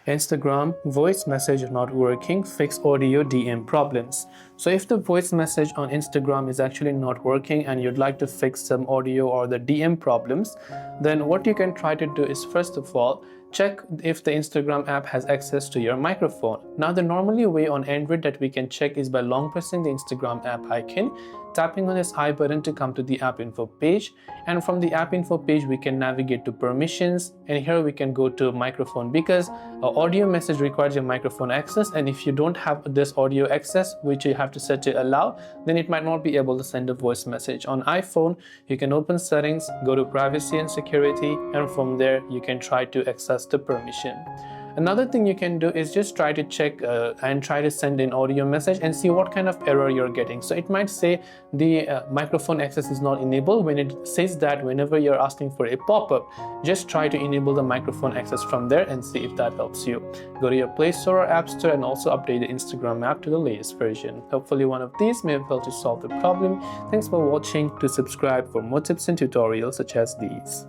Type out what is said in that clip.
Instagram voice message not working, fix audio DM problems. So if the voice message on Instagram is actually not working and you'd like to fix some audio or the DM problems, then what you can try to do is, first of all, check if the Instagram app has access to your microphone. Now the normally way on Android that we can check is by long pressing the Instagram app icon, tapping on this I button to come to the app info page, and from the app info page we can navigate to permissions, and here we can go to microphone, because audio message requires your microphone access, and if you don't have this audio access, which you have to set to allow, then it might not be able to send a voice message. On iPhone you can open settings, go to privacy and security, and from there you can try to access the permission. Another thing you can do is just try to check and try to send an audio message and see what kind of error you're getting. So it might say the microphone access is not enabled. When it says that, whenever you're asking for a pop-up, just try to enable the microphone access from there and see if that helps you. Go to your Play Store or App Store and also update the Instagram app to the latest version. Hopefully one of these may have helped to solve the problem. Thanks for watching. To subscribe for more tips and tutorials such as these.